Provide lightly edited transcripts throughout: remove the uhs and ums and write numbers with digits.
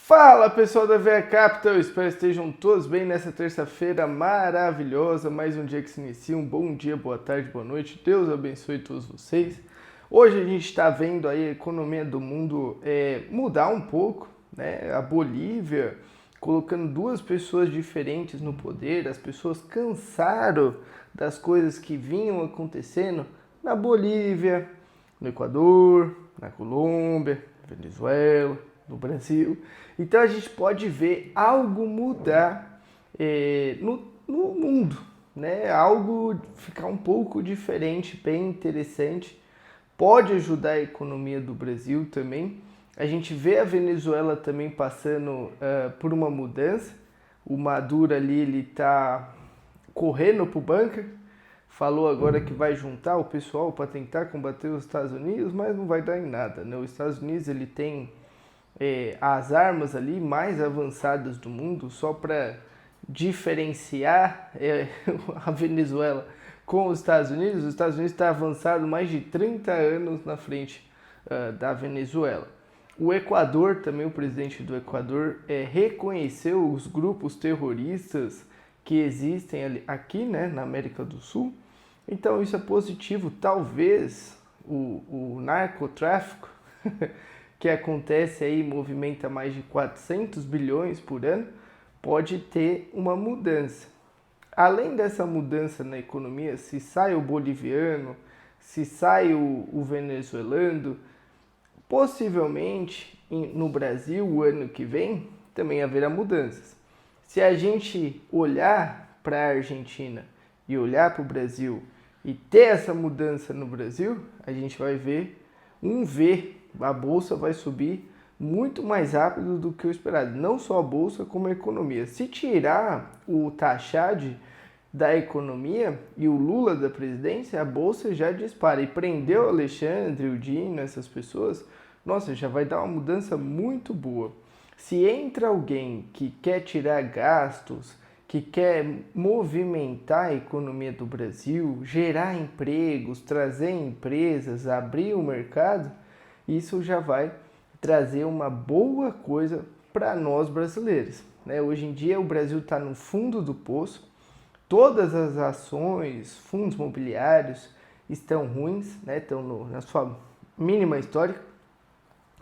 Fala pessoal da VA Capital, espero que estejam todos bem nessa terça-feira maravilhosa, mais um dia que se inicia, um bom dia, boa tarde, boa noite, Deus abençoe todos vocês. Hoje a gente está vendo aí a economia do mundo mudar um pouco, né? A Bolívia colocando duas pessoas diferentes no poder, as pessoas cansaram das coisas que vinham acontecendo na Bolívia, no Equador, na Colômbia, na Venezuela, no Brasil. Então a gente pode ver algo mudar no mundo, né? Algo ficar um pouco diferente, bem interessante. Pode ajudar a economia do Brasil também. A gente vê a Venezuela também passando por uma mudança. O Maduro ali, ele está correndo para o bunker. Falou agora que vai juntar o pessoal para tentar combater os Estados Unidos, mas não vai dar em nada, né? Os Estados Unidos, ele tem as armas ali mais avançadas do mundo, só para diferenciar a Venezuela com os Estados Unidos está avançado mais de 30 anos na frente da Venezuela. O Equador também, o presidente do Equador reconheceu os grupos terroristas que existem aqui, né, na América do Sul. Então isso é positivo. Talvez o narcotráfico que acontece aí, movimenta mais de 400 bilhões por ano, pode ter uma mudança. Além dessa mudança na economia, se sai o boliviano, se sai o venezuelano, possivelmente no Brasil, o ano que vem, também haverá mudanças. Se a gente olhar para a Argentina e olhar para o Brasil e ter essa mudança no Brasil, a gente vai ver um V. A bolsa vai subir muito mais rápido do que o esperado. Não só a bolsa, como a economia. Se tirar o Tachad da economia e o Lula da presidência, a bolsa já dispara. E prendeu o Alexandre, o Dino, essas pessoas, nossa, já vai dar uma mudança muito boa. Se entra alguém que quer tirar gastos, que quer movimentar a economia do Brasil, gerar empregos, trazer empresas, abrir o mercado, isso já vai trazer uma boa coisa para nós brasileiros, né? Hoje em dia o Brasil está no fundo do poço, todas as ações, fundos imobiliários estão ruins, né? Estão na sua mínima histórica.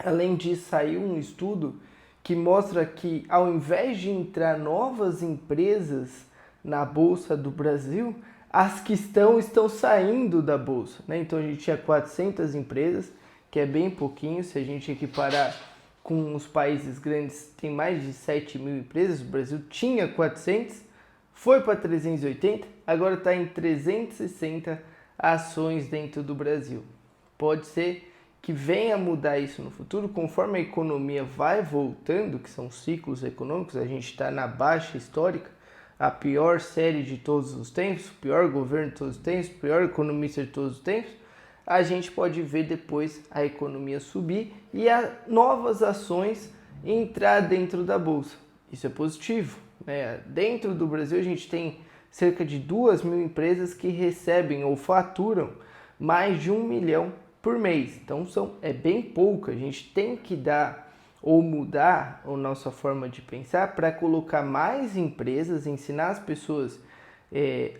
Além disso, saiu um estudo que mostra que ao invés de entrar novas empresas na Bolsa do Brasil, as que estão saindo da Bolsa, né? Então a gente tinha 400 empresas, que é bem pouquinho, se a gente equiparar com os países grandes, tem mais de 7 mil empresas, o Brasil tinha 400, foi para 380, agora está em 360 ações dentro do Brasil. Pode ser que venha mudar isso no futuro, conforme a economia vai voltando, que são ciclos econômicos, a gente está na baixa histórica, a pior série de todos os tempos, o pior governo de todos os tempos, o pior economista de todos os tempos, a gente pode ver depois a economia subir e novas ações entrar dentro da Bolsa. Isso é positivo, né? Dentro do Brasil a gente tem cerca de 2 mil empresas que recebem ou faturam mais de 1 milhão por mês. Então é bem pouco, a gente tem que dar ou mudar a nossa forma de pensar para colocar mais empresas, ensinar as pessoas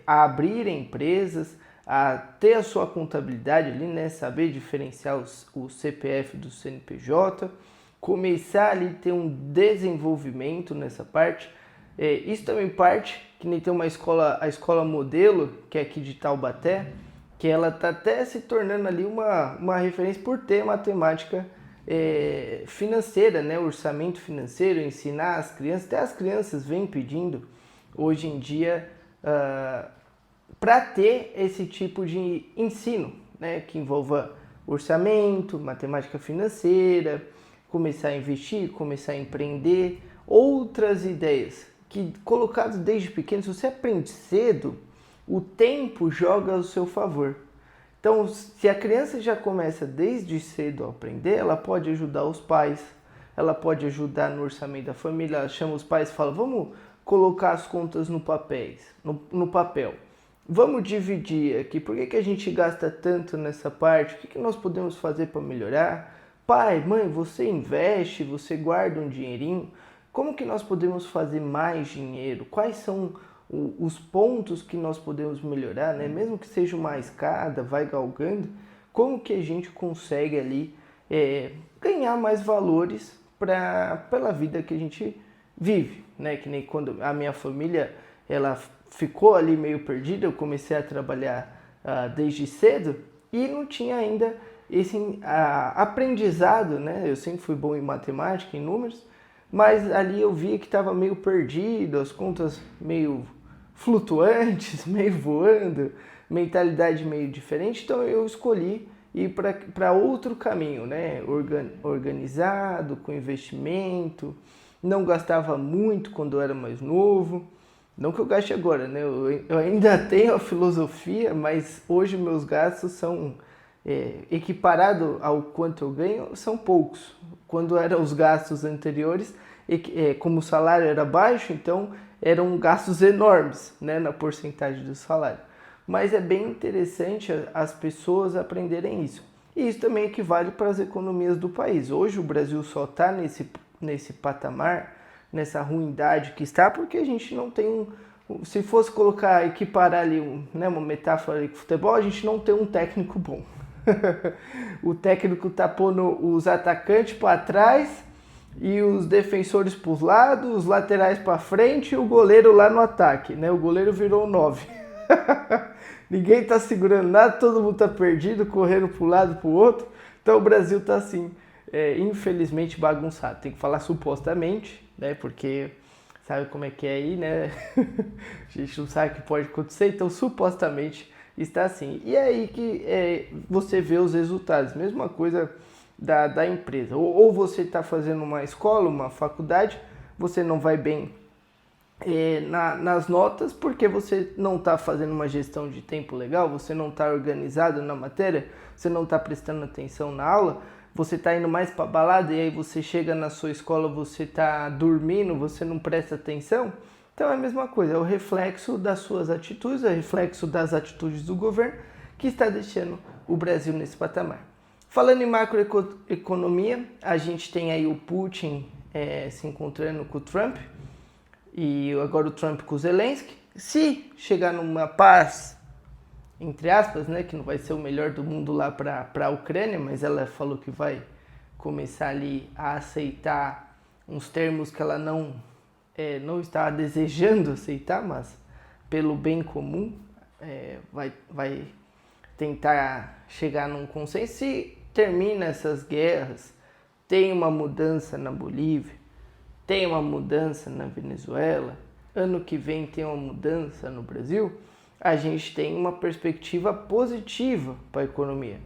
a abrirem empresas, a ter a sua contabilidade ali, né? Saber diferenciar o CPF do CNPJ, começar ali a ter um desenvolvimento nessa parte. Isso também parte, que nem tem uma escola, a escola modelo, que é aqui de Taubaté, que ela está até se tornando ali uma referência por ter matemática financeira, né? Orçamento financeiro, ensinar as crianças, até as crianças vêm pedindo hoje em dia para ter esse tipo de ensino, né, que envolva orçamento, matemática financeira, começar a investir, começar a empreender, outras ideias que colocadas desde pequeno, se você aprende cedo, o tempo joga ao seu favor. Então, se a criança já começa desde cedo a aprender, ela pode ajudar os pais, ela pode ajudar no orçamento da família, ela chama os pais e fala, vamos colocar as contas no papel. Vamos dividir aqui, por que a gente gasta tanto nessa parte? O que nós podemos fazer para melhorar? pai, mãe, você investe, você guarda um dinheirinho, como que nós podemos fazer mais dinheiro? Quais são os pontos que nós podemos melhorar, né? Mesmo que seja uma escada, vai galgando, como que a gente consegue ali ganhar mais valores pela vida que a gente vive, né? Que nem quando a minha família ela ficou ali meio perdida, eu comecei a trabalhar desde cedo e não tinha ainda esse aprendizado, né? Eu sempre fui bom em matemática, em números, mas ali eu via que estava meio perdido, as contas meio flutuantes, meio voando, mentalidade meio diferente, então eu escolhi ir para outro caminho, né? Organizado, com investimento, não gastava muito quando eu era mais novo, não que eu gaste agora, né? Eu ainda tenho a filosofia, mas hoje meus gastos são equiparado ao quanto eu ganho, são poucos. Quando eram os gastos anteriores, como o salário era baixo, então eram gastos enormes, né, na porcentagem do salário. Mas é bem interessante as pessoas aprenderem isso. E isso também equivale para as economias do país. Hoje o Brasil só está nesse patamar, nessa ruindade que está, porque a gente não tem se fosse equiparar ali uma metáfora ali com futebol, a gente não tem um técnico bom. O técnico tá pondo os atacantes para trás e os defensores para os lados, os laterais para frente e o goleiro lá no ataque, né? O goleiro virou 9. Ninguém tá segurando nada, todo mundo tá perdido, correndo para um lado para o outro. Então o Brasil tá assim, infelizmente bagunçado. Tem que falar supostamente, né? Porque sabe como é que é aí, né? A gente não sabe o que pode acontecer, então supostamente está assim. E é aí que você vê os resultados. Mesma coisa da empresa. Ou você está fazendo uma escola, uma faculdade, você não vai bem nas notas porque você não está fazendo uma gestão de tempo legal, você não está organizado na matéria, você não está prestando atenção na aula, você está indo mais para balada e aí você chega na sua escola, você está dormindo, você não presta atenção. Então é a mesma coisa, é o reflexo das suas atitudes, é o reflexo das atitudes do governo que está deixando o Brasil nesse patamar. Falando em macroeconomia, a gente tem aí o Putin se encontrando com o Trump e agora o Trump com o Zelensky. Se chegar numa paz, entre aspas, né, que não vai ser o melhor do mundo lá para a Ucrânia, mas ela falou que vai começar ali a aceitar uns termos que ela não estava desejando aceitar, mas pelo bem comum vai tentar chegar num consenso. Se termina essas guerras, tem uma mudança na Bolívia, tem uma mudança na Venezuela, ano que vem tem uma mudança no Brasil, a gente tem uma perspectiva positiva para a economia.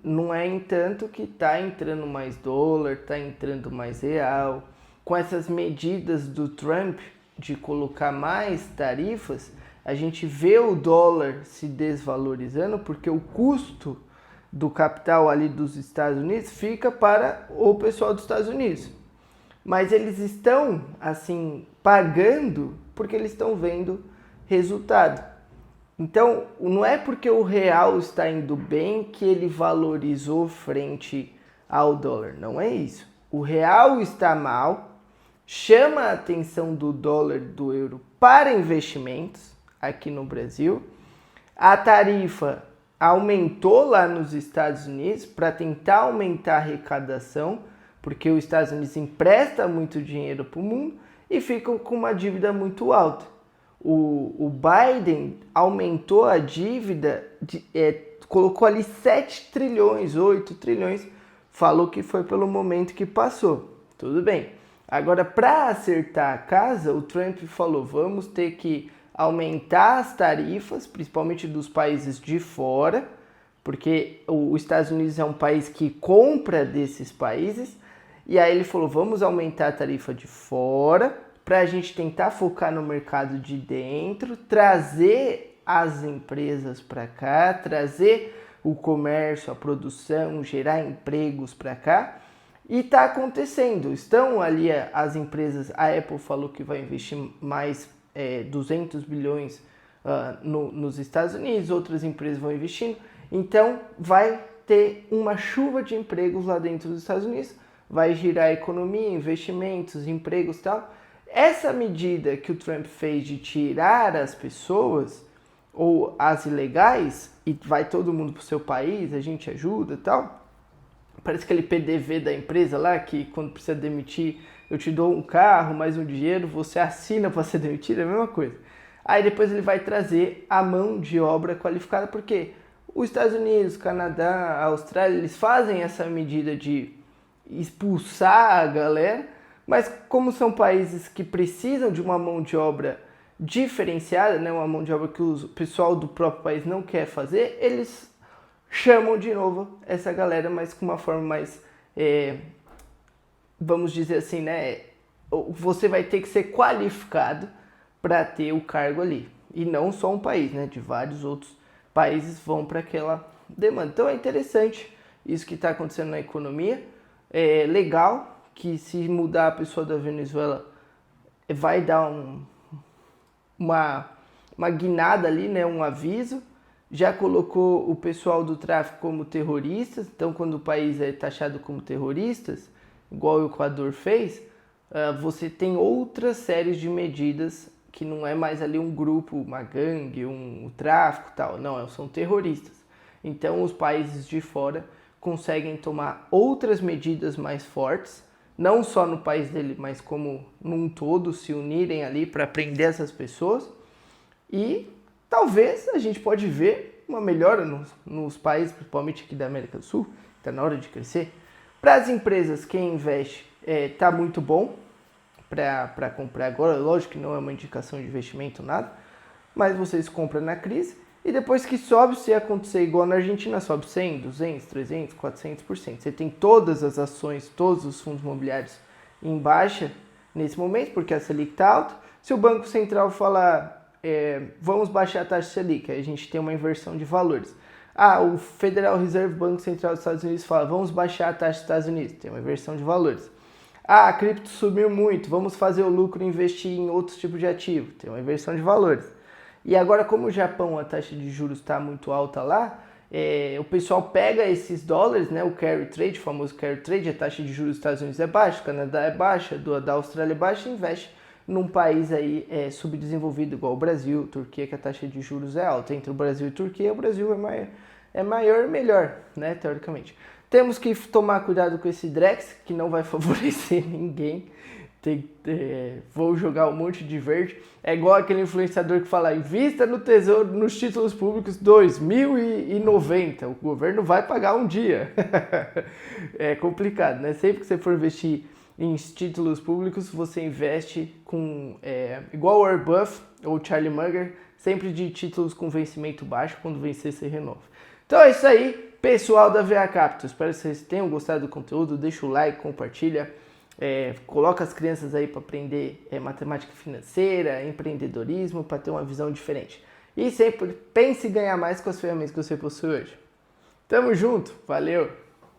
Não é, entanto, que está entrando mais dólar, está entrando mais real. Com essas medidas do Trump de colocar mais tarifas, a gente vê o dólar se desvalorizando porque o custo do capital ali dos Estados Unidos fica para o pessoal dos Estados Unidos. Mas eles estão, assim, pagando porque eles estão vendo resultado. Então, não é porque o real está indo bem que ele valorizou frente ao dólar. Não é isso. O real está mal, chama a atenção do dólar, do euro para investimentos aqui no Brasil. A tarifa aumentou lá nos Estados Unidos para tentar aumentar a arrecadação, porque os Estados Unidos empresta muito dinheiro para o mundo e ficam com uma dívida muito alta. O Biden aumentou a dívida, colocou ali 7 trilhões, 8 trilhões, falou que foi pelo momento que passou. Tudo bem. Agora, para acertar a casa, o Trump falou, vamos ter que aumentar as tarifas, principalmente dos países de fora, porque os Estados Unidos é um país que compra desses países, e aí ele falou, vamos aumentar a tarifa de fora, para a gente tentar focar no mercado de dentro, trazer as empresas para cá, trazer o comércio, a produção, gerar empregos para cá. E está acontecendo. Estão ali as empresas, a Apple falou que vai investir mais 200 bilhões nos Estados Unidos, outras empresas vão investindo. Então vai ter uma chuva de empregos lá dentro dos Estados Unidos, vai girar a economia, investimentos, empregos e tal. Essa medida que o Trump fez de tirar as pessoas, ou as ilegais, e vai todo mundo pro seu país, a gente ajuda e tal, parece aquele PDV da empresa lá, que quando precisa demitir, eu te dou um carro, mais um dinheiro, você assina para ser demitido, é a mesma coisa. Aí depois ele vai trazer a mão de obra qualificada, porque os Estados Unidos, Canadá, a Austrália, eles fazem essa medida de expulsar a galera, mas como são países que precisam de uma mão de obra diferenciada, né, uma mão de obra que o pessoal do próprio país não quer fazer, eles chamam de novo essa galera, mas com uma forma mais, vamos dizer assim, né, você vai ter que ser qualificado para ter o cargo ali. E não só um país, né, de vários outros países vão para aquela demanda. Então é interessante isso que está acontecendo na economia. É legal que se mudar a pessoa da Venezuela vai dar uma guinada ali, né, um aviso. Já colocou o pessoal do tráfico como terroristas, então quando o país é taxado como terroristas, igual o Equador fez, você tem outras séries de medidas que não é mais ali um grupo, uma gangue, um tráfico e tal, não, são terroristas. Então os países de fora conseguem tomar outras medidas mais fortes, não só no país dele, mas como num todo, se unirem ali para prender essas pessoas. E talvez a gente pode ver uma melhora nos países, principalmente aqui da América do Sul, está na hora de crescer. Para as empresas, quem investe está muito bom para comprar agora. Lógico que não é uma indicação de investimento, nada, mas vocês compram na crise e depois que sobe, se acontecer igual na Argentina, sobe 100, 200, 300, 400%. Você tem todas as ações, todos os fundos imobiliários em baixa nesse momento, porque a Selic está alta. Se o Banco Central falar, vamos baixar a taxa Selic, aí a gente tem uma inversão de valores. O Federal Reserve, Banco Central dos Estados Unidos, fala, vamos baixar a taxa dos Estados Unidos, tem uma inversão de valores. A cripto subiu muito, vamos fazer o lucro e investir em outros tipos de ativo, tem uma inversão de valores. E agora, como o Japão, a taxa de juros está muito alta lá, o pessoal pega esses dólares, né, o carry trade, o famoso carry trade, a taxa de juros dos Estados Unidos é baixa, o Canadá é baixa, da Austrália é baixa, e investe num país aí subdesenvolvido, igual o Brasil, Turquia, que a taxa de juros é alta. Entre o Brasil e a Turquia, o Brasil é maior e melhor, né, teoricamente. Temos que tomar cuidado com esse Drex, que não vai favorecer ninguém. Vou jogar um monte de verde. É igual aquele influenciador que fala, invista no tesouro, nos títulos públicos 2090. O governo vai pagar um dia. É complicado, né? Sempre que você for investir em títulos públicos, você investe com, igual o Warren Buffett ou Charlie Munger, sempre de títulos com vencimento baixo, quando vencer você renova. Então é isso aí, pessoal da VA Capital. Espero que vocês tenham gostado do conteúdo, deixa o like, compartilha, coloca as crianças aí para aprender matemática financeira, empreendedorismo, para ter uma visão diferente. E sempre pense em ganhar mais com as ferramentas que você possui hoje. Tamo junto, valeu!